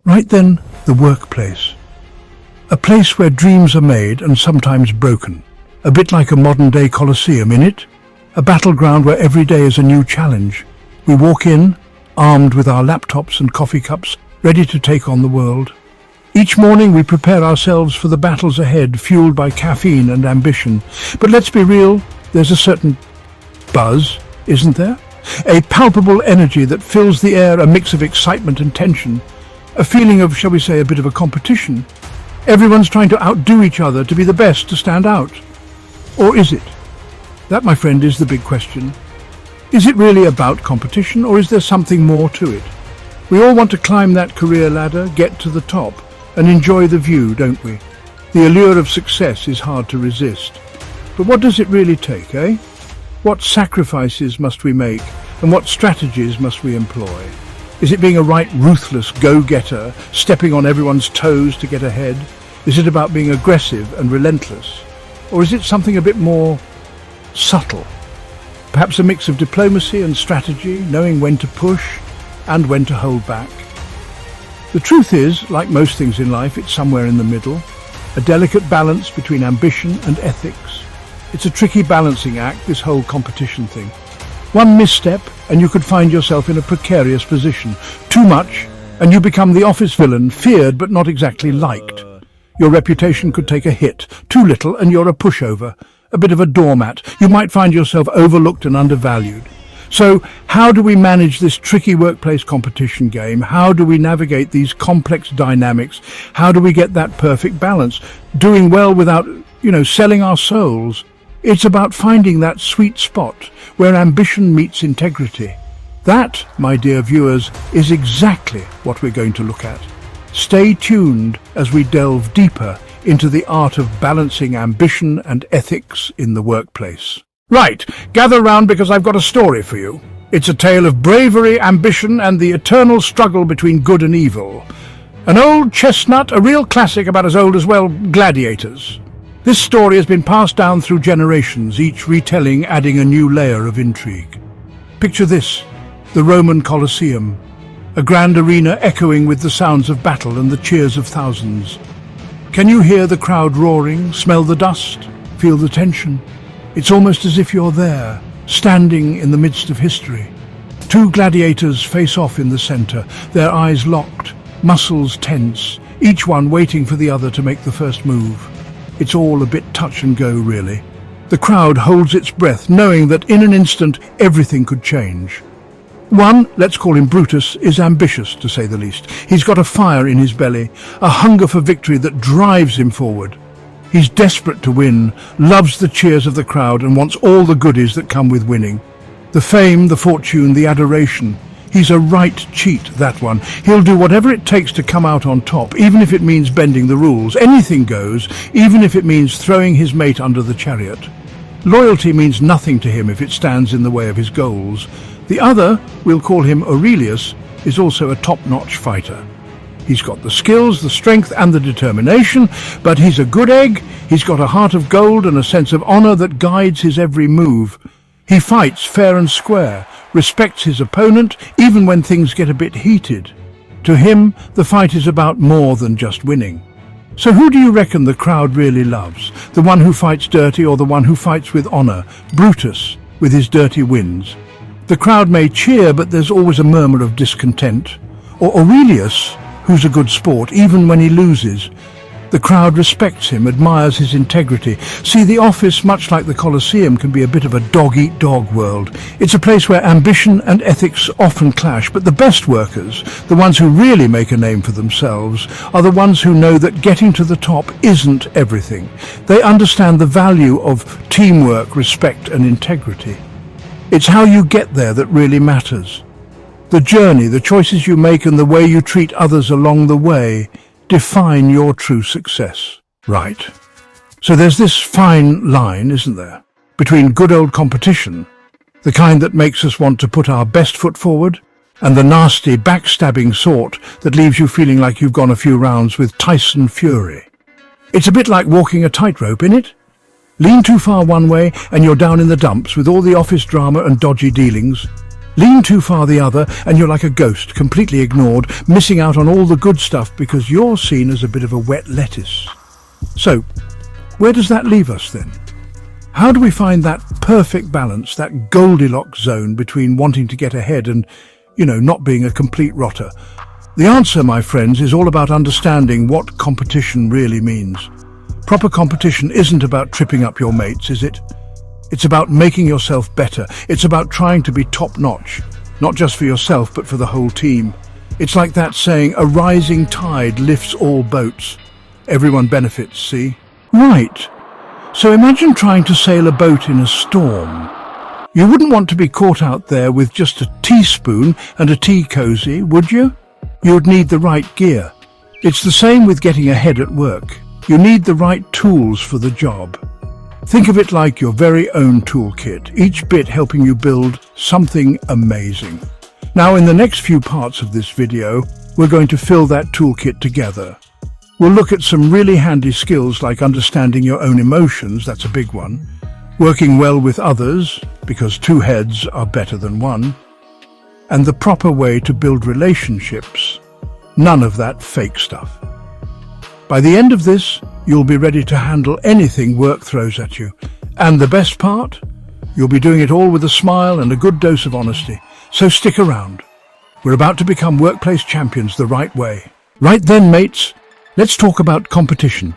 Right then, the workplace. A place where dreams are made and sometimes broken. A bit like a modern-day Colosseum, in it. A battleground where every day is a new challenge. We walk in, armed with our laptops and coffee cups, ready to take on the world. Each morning we prepare ourselves for the battles ahead, fueled by caffeine and ambition. But let's be real, there's a certain buzz, isn't there? A palpable energy that fills the air, a mix of excitement and tension. A feeling of, shall we say, a bit of a competition. Everyone's trying to outdo each other, to be the best, to stand out. Or is it? That, my friend, is the big question. Is it really about competition, or is there something more to it? We all want to climb that career ladder, get to the top, and enjoy the view, don't we? The allure of success is hard to resist. But what does it really take, eh? What sacrifices must we make, and what strategies must we employ? Is it being a right ruthless go-getter, stepping on everyone's toes to get ahead? Is it about being aggressive and relentless? Or is it something a bit more subtle? Perhaps a mix of diplomacy and strategy, knowing when to push and when to hold back. The truth is, like most things in life, it's somewhere in the middle, a delicate balance between ambition and ethics. It's a tricky balancing act, this whole competition thing. One misstep and you could find yourself in a precarious position. Too much and you become the office villain, feared but not exactly liked. Your reputation could take a hit. Too little and you're a pushover, a bit of a doormat. You might find yourself overlooked and undervalued. So how do we manage this tricky workplace competition game? How do we navigate these complex dynamics? How do we get that perfect balance? Doing well without, selling our souls. It's about finding that sweet spot where ambition meets integrity. That, my dear viewers, is exactly what we're going to look at. Stay tuned as we delve deeper into the art of balancing ambition and ethics in the workplace. Right, gather round because I've got a story for you. It's a tale of bravery, ambition, and the eternal struggle between good and evil. An old chestnut, a real classic about as old as, gladiators. This story has been passed down through generations, each retelling adding a new layer of intrigue. Picture this, the Roman Colosseum, a grand arena echoing with the sounds of battle and the cheers of thousands. Can you hear the crowd roaring, smell the dust, feel the tension? It's almost as if you're there, standing in the midst of history. Two gladiators face off in the center, their eyes locked, muscles tense, each one waiting for the other to make the first move. It's all a bit touch and go, really. The crowd holds its breath, knowing that in an instant everything could change. One, let's call him Brutus, is ambitious, to say the least. He's got a fire in his belly, a hunger for victory that drives him forward. He's desperate to win, loves the cheers of the crowd, and wants all the goodies that come with winning. The fame, the fortune, the adoration. He's a right cheat, that one. He'll do whatever it takes to come out on top, even if it means bending the rules. Anything goes, even if it means throwing his mate under the chariot. Loyalty means nothing to him if it stands in the way of his goals. The other, we'll call him Aurelius, is also a top-notch fighter. He's got the skills, the strength and the determination, but he's a good egg. He's got a heart of gold and a sense of honor that guides his every move. He fights fair and square, respects his opponent, even when things get a bit heated. To him, the fight is about more than just winning. So who do you reckon the crowd really loves? The one who fights dirty or the one who fights with honor? Brutus, with his dirty wins. The crowd may cheer, but there's always a murmur of discontent. Or Aurelius, who's a good sport, even when he loses. The crowd respects him, admires his integrity. See, the office, much like the Colosseum, can be a bit of a dog-eat-dog world. It's a place where ambition and ethics often clash, but the best workers, the ones who really make a name for themselves, are the ones who know that getting to the top isn't everything. They understand the value of teamwork, respect and integrity. It's how you get there that really matters. The journey, the choices you make and the way you treat others along the way define your true success. Right. So there's this fine line, isn't there, between good old competition, the kind that makes us want to put our best foot forward, and the nasty, backstabbing sort that leaves you feeling like you've gone a few rounds with Tyson Fury. It's a bit like walking a tightrope, innit? Lean too far one way and you're down in the dumps with all the office drama and dodgy dealings. Lean too far the other and you're like a ghost, completely ignored, missing out on all the good stuff because you're seen as a bit of a wet lettuce. So, where does that leave us then? How do we find that perfect balance, that Goldilocks zone between wanting to get ahead and, not being a complete rotter? The answer, my friends, is all about understanding what competition really means. Proper competition isn't about tripping up your mates, is it? It's about making yourself better. It's about trying to be top-notch, not just for yourself, but for the whole team. It's like that saying, a rising tide lifts all boats. Everyone benefits, see? Right. So imagine trying to sail a boat in a storm. You wouldn't want to be caught out there with just a teaspoon and a tea cozy, would you? You would need the right gear. It's the same with getting ahead at work. You need the right tools for the job. Think of it like your very own toolkit, each bit helping you build something amazing. Now, in the next few parts of this video, we're going to fill that toolkit together. We'll look at some really handy skills like understanding your own emotions, that's a big one, working well with others, because two heads are better than one, and the proper way to build relationships. None of that fake stuff. By the end of this, you'll be ready to handle anything work throws at you. And the best part? You'll be doing it all with a smile and a good dose of honesty. So stick around. We're about to become workplace champions the right way. Right then, mates, let's talk about competition.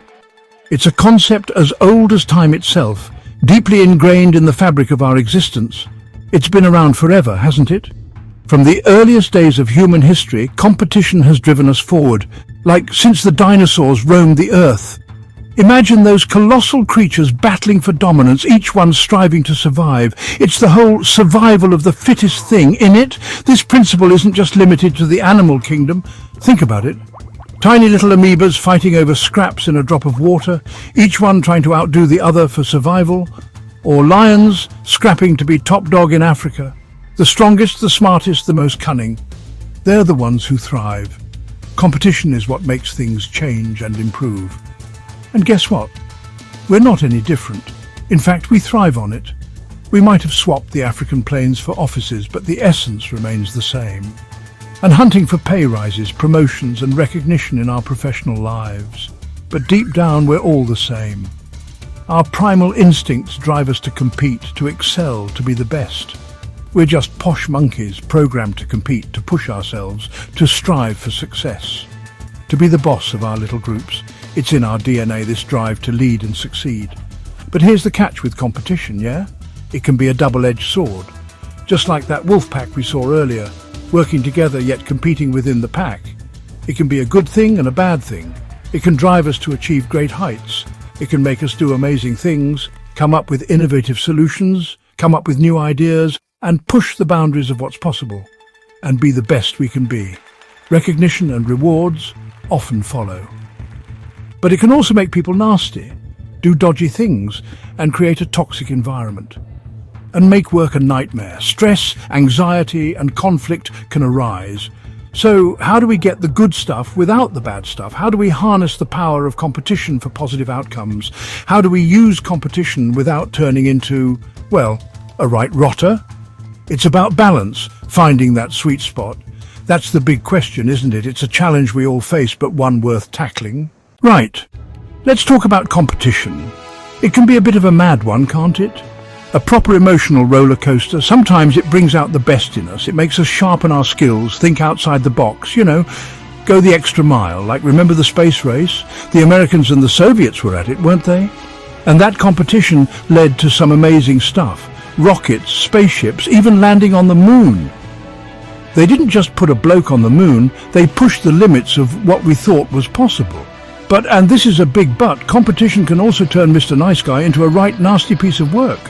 It's a concept as old as time itself, deeply ingrained in the fabric of our existence. It's been around forever, hasn't it? From the earliest days of human history, competition has driven us forward, like since the dinosaurs roamed the earth. Imagine those colossal creatures battling for dominance, each one striving to survive. It's the whole survival of the fittest thing, innit? This principle isn't just limited to the animal kingdom. Think about it. Tiny little amoebas fighting over scraps in a drop of water, each one trying to outdo the other for survival. Or lions scrapping to be top dog in Africa. The strongest, the smartest, the most cunning. They're the ones who thrive. Competition is what makes things change and improve. And guess what? We're not any different. In fact, we thrive on it. We might have swapped the African plains for offices, but the essence remains the same. And hunting for pay rises, promotions and recognition in our professional lives. But deep down, we're all the same. Our primal instincts drive us to compete, to excel, to be the best. We're just posh monkeys programmed to compete, to push ourselves, to strive for success, to be the boss of our little groups. It's in our DNA, this drive to lead and succeed. But here's the catch with competition, yeah? It can be a double-edged sword. Just like that wolf pack we saw earlier, working together yet competing within the pack. It can be a good thing and a bad thing. It can drive us to achieve great heights. It can make us do amazing things, come up with innovative solutions, come up with new ideas, and push the boundaries of what's possible, and be the best we can be. Recognition and rewards often follow. But it can also make people nasty, do dodgy things, and create a toxic environment, and make work a nightmare. Stress, anxiety, and conflict can arise. So how do we get the good stuff without the bad stuff? How do we harness the power of competition for positive outcomes? How do we use competition without turning into, well, a right rotter? It's about balance, finding that sweet spot. That's the big question, isn't it? It's a challenge we all face, but one worth tackling. Right, let's talk about competition. It can be a bit of a mad one, can't it? A proper emotional roller coaster. Sometimes it brings out the best in us. It makes us sharpen our skills, think outside the box, go the extra mile. Like, remember the space race? The Americans and the Soviets were at it, weren't they? And that competition led to some amazing stuff. Rockets, spaceships, even landing on the moon. They didn't just put a bloke on the moon, they pushed the limits of what we thought was possible. But, and this is a big but, competition can also turn Mr. Nice Guy into a right nasty piece of work.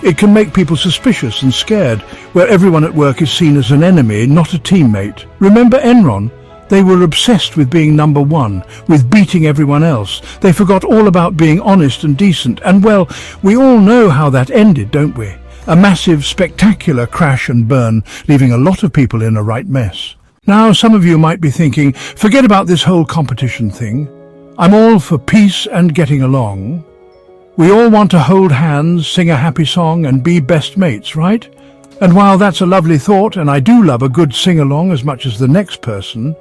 It can make people suspicious and scared, where everyone at work is seen as an enemy, not a teammate. Remember Enron? They were obsessed with being number one, with beating everyone else. They forgot all about being honest and decent. And well, we all know how that ended, don't we? A massive, spectacular crash and burn, leaving a lot of people in a right mess. Now, some of you might be thinking, forget about this whole competition thing. I'm all for peace and getting along. We all want to hold hands, sing a happy song and be best mates, right? And while that's a lovely thought, and I do love a good sing-along as much as the next person,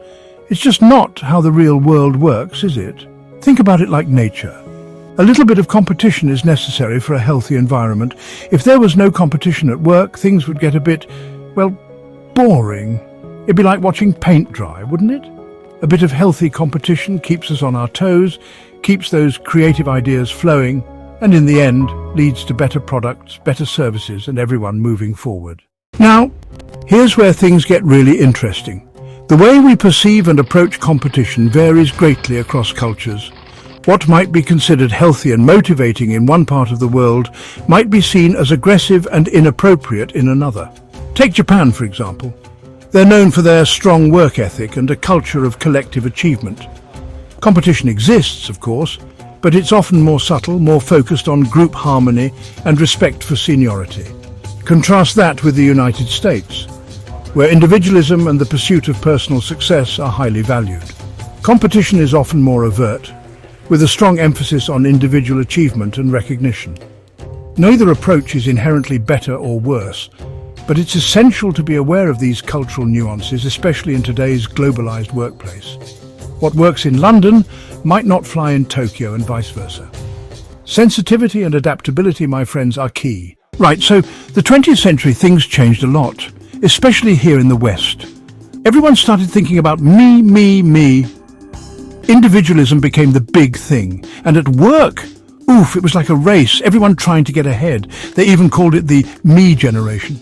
it's just not how the real world works, is it? Think about it like nature. A little bit of competition is necessary for a healthy environment. If there was no competition at work, things would get a bit, well, boring. It'd be like watching paint dry, wouldn't it? A bit of healthy competition keeps us on our toes, keeps those creative ideas flowing, and in the end leads to better products, better services, and everyone moving forward. Now, here's where things get really interesting. The way we perceive and approach competition varies greatly across cultures. What might be considered healthy and motivating in one part of the world might be seen as aggressive and inappropriate in another. Take Japan, for example. They're known for their strong work ethic and a culture of collective achievement. Competition exists, of course, but it's often more subtle, more focused on group harmony and respect for seniority. Contrast that with the United States, where individualism and the pursuit of personal success are highly valued. Competition is often more overt, with a strong emphasis on individual achievement and recognition. Neither approach is inherently better or worse, but it's essential to be aware of these cultural nuances, especially in today's globalized workplace. What works in London might not fly in Tokyo and vice versa. Sensitivity and adaptability, my friends, are key. Right, so the 20th century things changed a lot, especially here in the West. Everyone started thinking about me, me, me. Individualism became the big thing. And at work, it was like a race, everyone trying to get ahead. They even called it the me generation.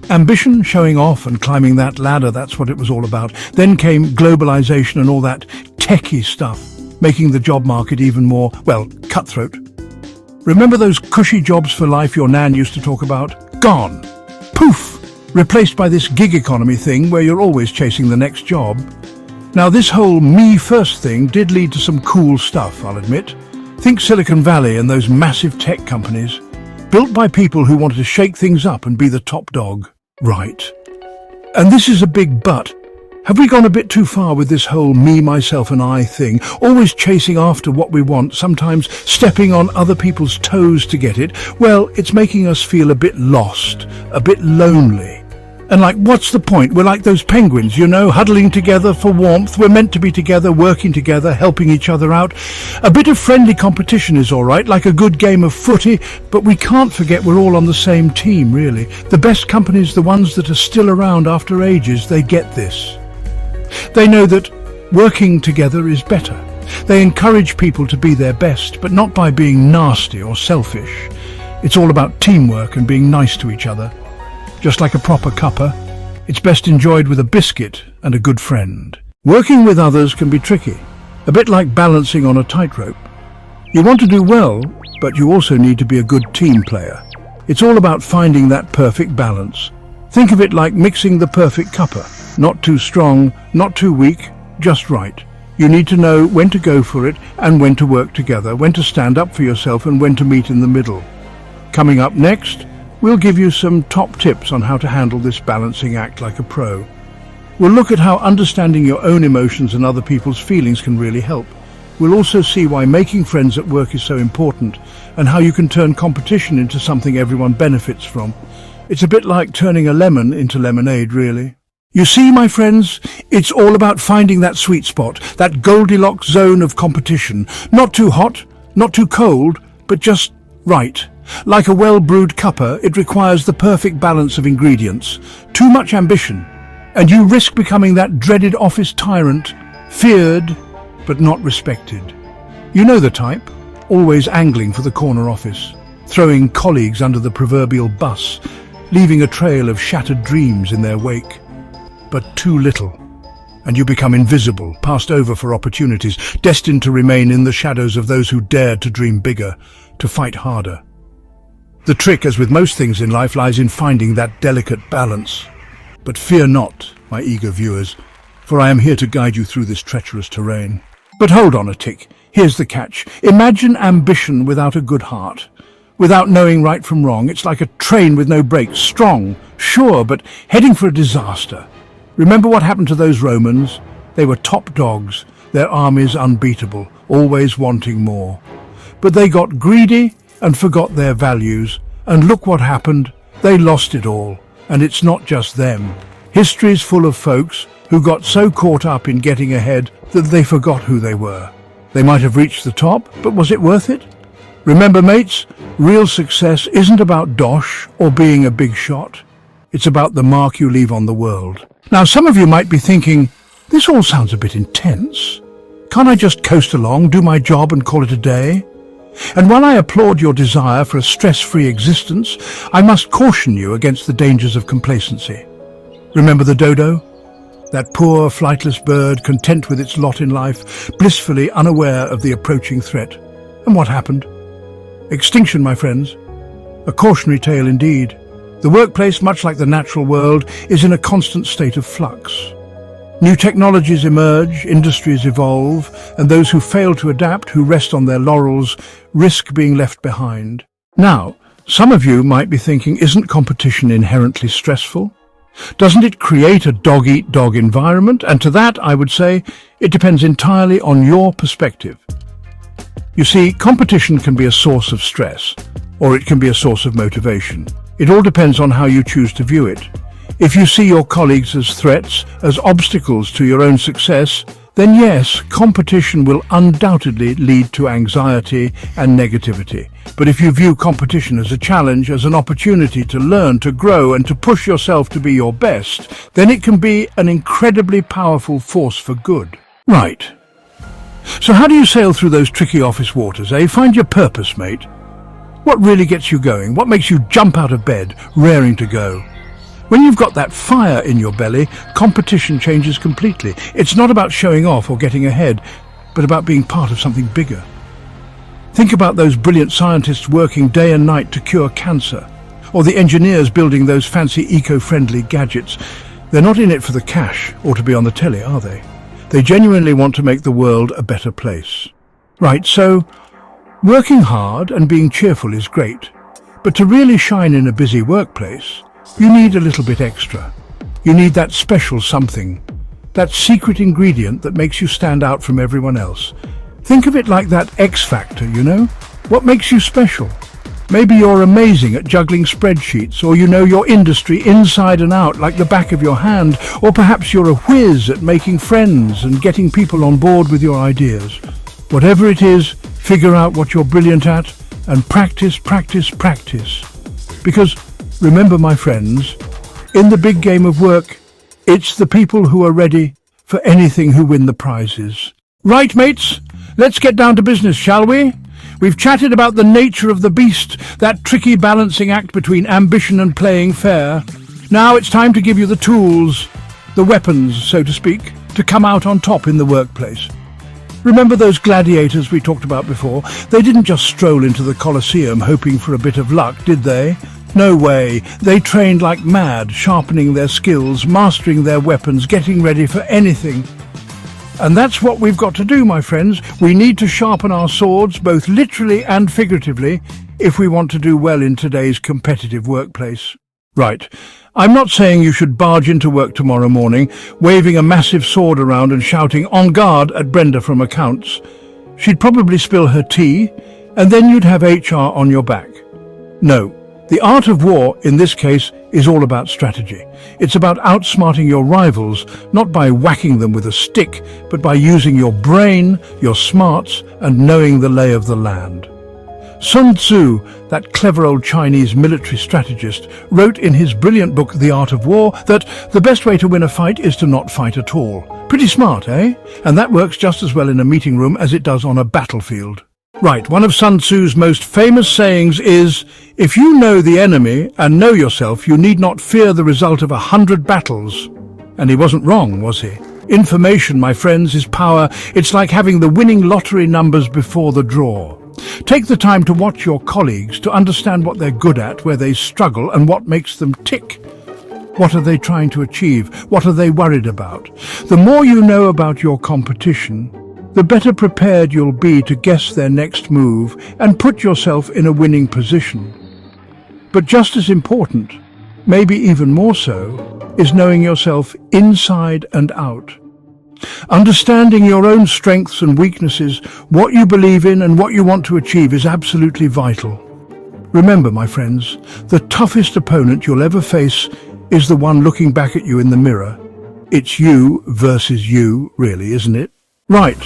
Ambition, showing off and climbing that ladder, that's what it was all about. Then came globalization and all that techie stuff, making the job market even more, cutthroat. Remember those cushy jobs for life your nan used to talk about? Gone. Poof! Replaced by this gig economy thing where you're always chasing the next job. Now this whole me first thing did lead to some cool stuff, I'll admit. Think Silicon Valley and those massive tech companies, built by people who wanted to shake things up and be the top dog. Right. And this is a big but. Have we gone a bit too far with this whole me, myself and I thing? Always chasing after what we want, sometimes stepping on other people's toes to get it? Well, it's making us feel a bit lost, a bit lonely. And what's the point? We're like those penguins, huddling together for warmth. We're meant to be together, working together, helping each other out. A bit of friendly competition is all right, like a good game of footy, but we can't forget we're all on the same team, really. The best companies, the ones that are still around after ages, they get this. They know that working together is better. They encourage people to be their best, but not by being nasty or selfish. It's all about teamwork and being nice to each other. Just like a proper cuppa, it's best enjoyed with a biscuit and a good friend. Working with others can be tricky, a bit like balancing on a tightrope. You want to do well, but you also need to be a good team player. It's all about finding that perfect balance. Think of it like mixing the perfect cuppa. Not too strong, not too weak, just right. You need to know when to go for it and when to work together, when to stand up for yourself and when to meet in the middle. Coming up next, we'll give you some top tips on how to handle this balancing act like a pro. We'll look at how understanding your own emotions and other people's feelings can really help. We'll also see why making friends at work is so important and how you can turn competition into something everyone benefits from. It's a bit like turning a lemon into lemonade, really. You see, my friends, it's all about finding that sweet spot, that Goldilocks zone of competition. Not too hot, not too cold, but just right. Like a well-brewed cuppa, it requires the perfect balance of ingredients. Too much ambition, and you risk becoming that dreaded office tyrant, feared but not respected. You know the type, always angling for the corner office, throwing colleagues under the proverbial bus, leaving a trail of shattered dreams in their wake. But too little, and you become invisible, passed over for opportunities, destined to remain in the shadows of those who dared to dream bigger, to fight harder. The trick, as with most things in life, lies in finding that delicate balance. But fear not, my eager viewers, for I am here to guide you through this treacherous terrain. But hold on a tick, here's the catch. Imagine ambition without a good heart. Without knowing right from wrong, it's like a train with no brakes, strong, sure, but heading for a disaster. Remember what happened to those Romans? They were top dogs, their armies unbeatable, always wanting more. But they got greedy and forgot their values, and look what happened. They lost it all. And it's not just them. History's full of folks who got so caught up in getting ahead that they forgot who they were. They might have reached the top, but was it worth it? Remember, mates, real success isn't about dosh or being a big shot. It's about the mark you leave on the world. Now, some of you might be thinking, this all sounds a bit intense. Can't I just coast along, do my job and call it a day? And while I applaud your desire for a stress-free existence, I must caution you against the dangers of complacency. Remember the dodo? That poor, flightless bird, content with its lot in life, blissfully unaware of the approaching threat. And what happened? Extinction, my friends. A cautionary tale indeed. The workplace, much like the natural world, is in a constant state of flux. New technologies emerge, industries evolve, and those who fail to adapt, who rest on their laurels, risk being left behind. Now, some of you might be thinking, isn't competition inherently stressful? Doesn't it create a dog-eat-dog environment? And to that, I would say, it depends entirely on your perspective. You see, competition can be a source of stress, or it can be a source of motivation. It all depends on how you choose to view it. If you see your colleagues as threats, as obstacles to your own success, then yes, competition will undoubtedly lead to anxiety and negativity. But if you view competition as a challenge, as an opportunity to learn, to grow, and to push yourself to be your best, then it can be an incredibly powerful force for good. Right. So how do you sail through those tricky office waters, eh? Find your purpose, mate. What really gets you going? What makes you jump out of bed, raring to go? When you've got that fire in your belly, competition changes completely. It's not about showing off or getting ahead, but about being part of something bigger. Think about those brilliant scientists working day and night to cure cancer, or the engineers building those fancy eco-friendly gadgets. They're not in it for the cash or to be on the telly, are they? They genuinely want to make the world a better place. Right, so working hard and being cheerful is great, but to really shine in a busy workplace, you need a little bit extra. You need that special something, that secret ingredient that makes you stand out from everyone else. Think of it like that X factor, you know? What makes you special? Maybe you're amazing at juggling spreadsheets, or you know your industry inside and out like the back of your hand, or perhaps you're a whiz at making friends and getting people on board with your ideas. Whatever it is, figure out what you're brilliant at and practice, practice, practice. Because remember, my friends, in the big game of work, it's the people who are ready for anything who win the prizes. Right, mates? Let's get down to business, shall we? We've chatted about the nature of the beast, that tricky balancing act between ambition and playing fair. Now it's time to give you the tools, the weapons, so to speak, to come out on top in the workplace. Remember those gladiators we talked about before? They didn't just stroll into the Colosseum hoping for a bit of luck, did they? No way. They trained like mad, sharpening their skills, mastering their weapons, getting ready for anything. And that's what we've got to do, my friends. We need to sharpen our swords, both literally and figuratively, if we want to do well in today's competitive workplace. Right. I'm not saying you should barge into work tomorrow morning, waving a massive sword around and shouting "On guard" at Brenda from accounts. She'd probably spill her tea, and then you'd have HR on your back. No. The art of war, in this case, is all about strategy. It's about outsmarting your rivals, not by whacking them with a stick, but by using your brain, your smarts, and knowing the lay of the land. Sun Tzu, that clever old Chinese military strategist, wrote in his brilliant book The Art of War that the best way to win a fight is to not fight at all. Pretty smart, eh? And that works just as well in a meeting room as it does on a battlefield. Right, one of Sun Tzu's most famous sayings is, if you know the enemy and know yourself, you need not fear the result of 100 battles. And he wasn't wrong, was he? Information, my friends, is power. It's like having the winning lottery numbers before the draw. Take the time to watch your colleagues, to understand what they're good at, where they struggle, and what makes them tick. What are they trying to achieve? What are they worried about? The more you know about your competition, the better prepared you'll be to guess their next move and put yourself in a winning position. But just as important, maybe even more so, is knowing yourself inside and out. Understanding your own strengths and weaknesses, what you believe in and what you want to achieve is absolutely vital. Remember, my friends, the toughest opponent you'll ever face is the one looking back at you in the mirror. It's you versus you, really, isn't it? Right.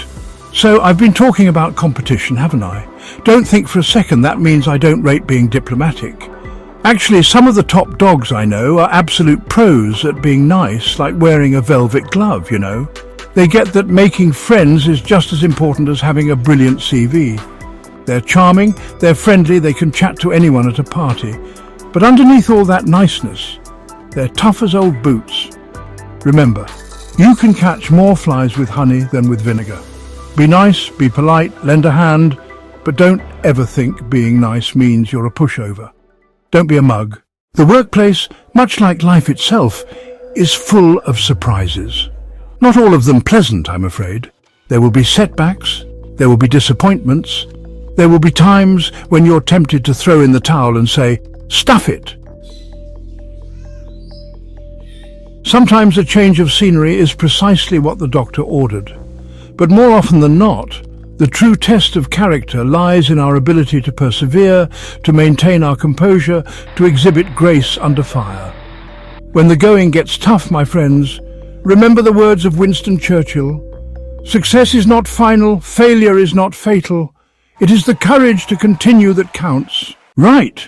So I've been talking about competition, haven't I? Don't think for a second that means I don't rate being diplomatic. Actually, some of the top dogs I know are absolute pros at being nice, like wearing a velvet glove, you know. They get that making friends is just as important as having a brilliant CV. They're charming, they're friendly, they can chat to anyone at a party. But underneath all that niceness, they're tough as old boots. Remember, you can catch more flies with honey than with vinegar. Be nice, be polite, lend a hand, but don't ever think being nice means you're a pushover. Don't be a mug. The workplace, much like life itself, is full of surprises. Not all of them pleasant, I'm afraid. There will be setbacks, there will be disappointments, there will be times when you're tempted to throw in the towel and say, "Stuff it." Sometimes a change of scenery is precisely what the doctor ordered. But more often than not, the true test of character lies in our ability to persevere, to maintain our composure, to exhibit grace under fire. When the going gets tough, my friends, remember the words of Winston Churchill. Success is not final, failure is not fatal. It is the courage to continue that counts. Right.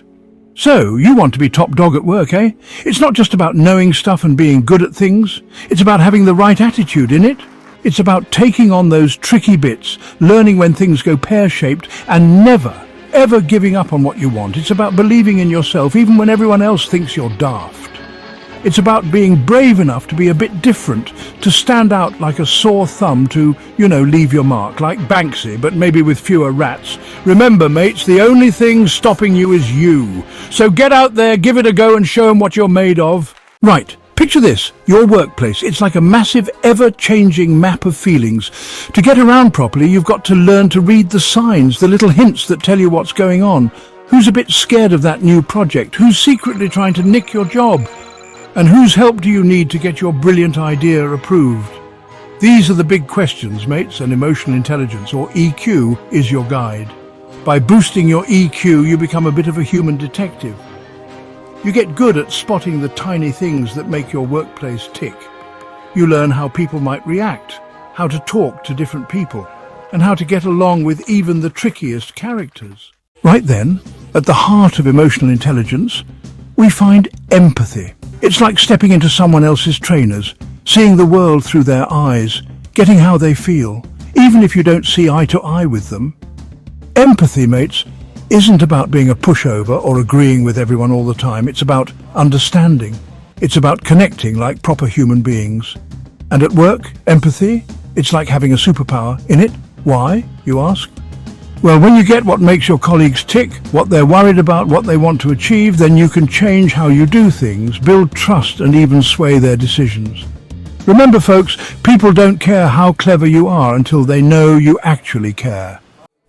So, you want to be top dog at work, eh? It's not just about knowing stuff and being good at things. It's about having the right attitude in it. It's about taking on those tricky bits, learning when things go pear-shaped, and never, ever giving up on what you want. It's about believing in yourself, even when everyone else thinks you're daft. It's about being brave enough to be a bit different, to stand out like a sore thumb, to, leave your mark, like Banksy, but maybe with fewer rats. Remember, mates, the only thing stopping you is you. So get out there, give it a go, and show them what you're made of. Right. Picture this, your workplace. It's like a massive, ever-changing map of feelings. To get around properly, you've got to learn to read the signs, the little hints that tell you what's going on. Who's a bit scared of that new project? Who's secretly trying to nick your job? And whose help do you need to get your brilliant idea approved? These are the big questions, mates, and emotional intelligence, or EQ, is your guide. By boosting your EQ, you become a bit of a human detective. You get good at spotting the tiny things that make your workplace tick. You learn how people might react, how to talk to different people, and how to get along with even the trickiest characters. Right then, at the heart of emotional intelligence, we find empathy. It's like stepping into someone else's trainers, seeing the world through their eyes, getting how they feel, even if you don't see eye to eye with them. Empathy, mates, isn't about being a pushover or agreeing with everyone all the time. It's about understanding. It's about connecting like proper human beings. And at work, empathy, it's like having a superpower in it. Why, you ask? Well, when you get what makes your colleagues tick, what they're worried about, what they want to achieve, then you can change how you do things, build trust, and even sway their decisions. Remember, folks, people don't care how clever you are until they know you actually care.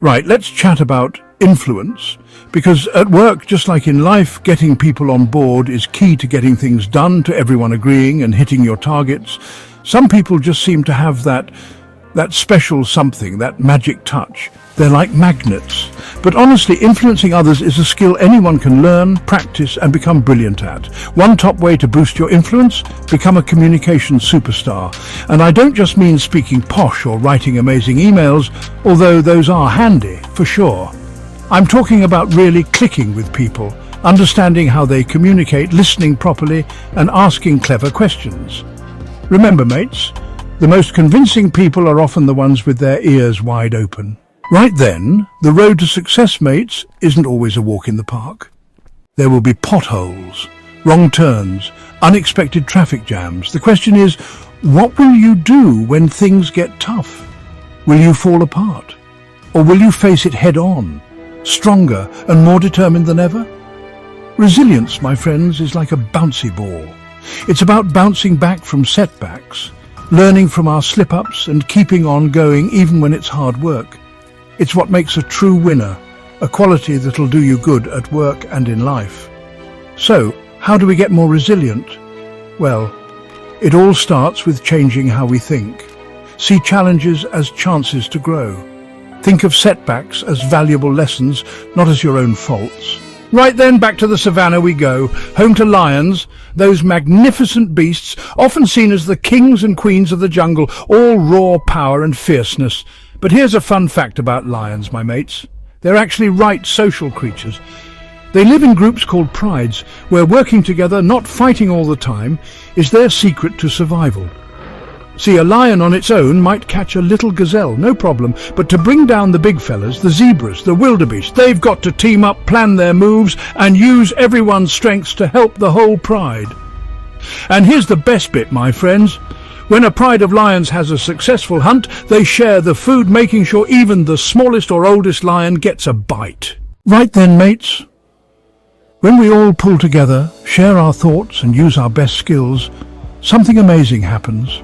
Right, let's chat about influence, because at work, just like in life, getting people on board is key to getting things done, to everyone agreeing and hitting your targets. Some people just seem to have that special something, that magic touch. They're like magnets. But honestly, influencing others is a skill anyone can learn, practice, and become brilliant at. One top way to boost your influence: become a communication superstar. And I don't just mean speaking posh or writing amazing emails, although those are handy, for sure. I'm talking about really clicking with people, understanding how they communicate, listening properly, and asking clever questions. Remember, mates, the most convincing people are often the ones with their ears wide open. Right then, the road to success, mates, isn't always a walk in the park. There will be potholes, wrong turns, unexpected traffic jams. The question is, what will you do when things get tough? Will you fall apart? Or will you face it head on, stronger and more determined than ever? Resilience, my friends, is like a bouncy ball. It's about bouncing back from setbacks, learning from our slip-ups and keeping on going even when it's hard work. It's what makes a true winner, a quality that'll do you good at work and in life. So, how do we get more resilient? Well, it all starts with changing how we think. See challenges as chances to grow. Think of setbacks as valuable lessons, not as your own faults. Right then, back to the savannah we go, home to lions, those magnificent beasts, often seen as the kings and queens of the jungle, all raw power and fierceness. But here's a fun fact about lions, my mates. They're actually right social creatures. They live in groups called prides, where working together, not fighting all the time, is their secret to survival. See, a lion on its own might catch a little gazelle, no problem, but to bring down the big fellas, the zebras, the wildebeest, they've got to team up, plan their moves, and use everyone's strengths to help the whole pride. And here's the best bit, my friends. When a pride of lions has a successful hunt, they share the food, making sure even the smallest or oldest lion gets a bite. Right then, mates. When we all pull together, share our thoughts and use our best skills, something amazing happens.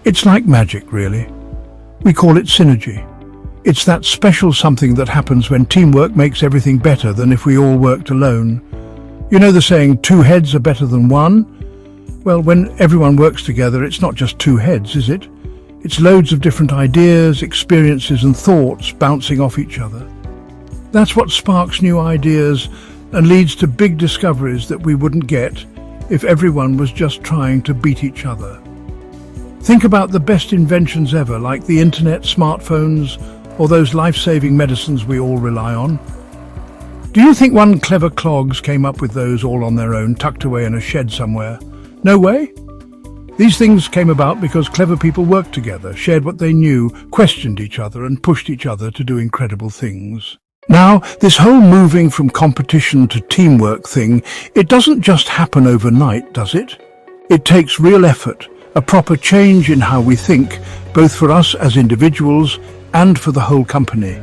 It's like magic, really. We call it synergy. It's that special something that happens when teamwork makes everything better than if we all worked alone. You know the saying, 2 heads are better than 1? Well, when everyone works together, it's not just 2 heads, is it? It's loads of different ideas, experiences and thoughts bouncing off each other. That's what sparks new ideas and leads to big discoveries that we wouldn't get if everyone was just trying to beat each other. Think about the best inventions ever, like the internet, smartphones, or those life-saving medicines we all rely on. Do you think one clever clogs came up with those all on their own, tucked away in a shed somewhere? No way. These things came about because clever people worked together, shared what they knew, questioned each other, and pushed each other to do incredible things. Now, this whole moving from competition to teamwork thing, it doesn't just happen overnight, does it? It takes real effort, a proper change in how we think, both for us as individuals and for the whole company.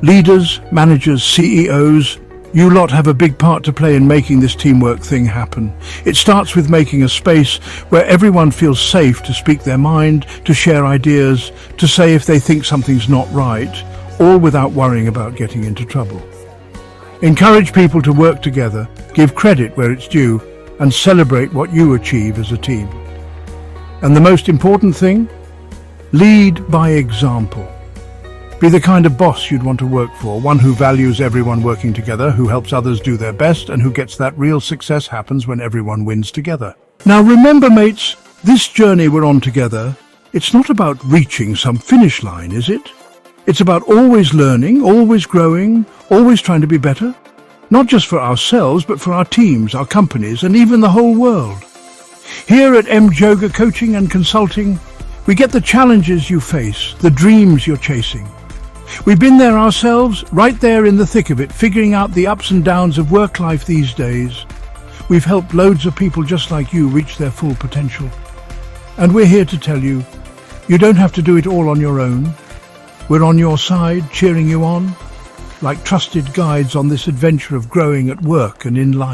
Leaders, managers, CEOs, you lot have a big part to play in making this teamwork thing happen. It starts with making a space where everyone feels safe to speak their mind, to share ideas, to say if they think something's not right, all without worrying about getting into trouble. Encourage people to work together, give credit where it's due, and celebrate what you achieve as a team. And the most important thing? Lead by example. Be the kind of boss you'd want to work for, one who values everyone working together, who helps others do their best, and who gets that real success happens when everyone wins together. Now remember, mates, this journey we're on together, it's not about reaching some finish line, is it? It's about always learning, always growing, always trying to be better. Not just for ourselves, but for our teams, our companies, and even the whole world. Here at Joga Coaching and Consulting, we get the challenges you face, the dreams you're chasing. We've been there ourselves, right there in the thick of it, figuring out the ups and downs of work life these days. We've helped loads of people just like you reach their full potential. And we're here to tell you, you don't have to do it all on your own. We're on your side, cheering you on, like trusted guides on this adventure of growing at work and in life.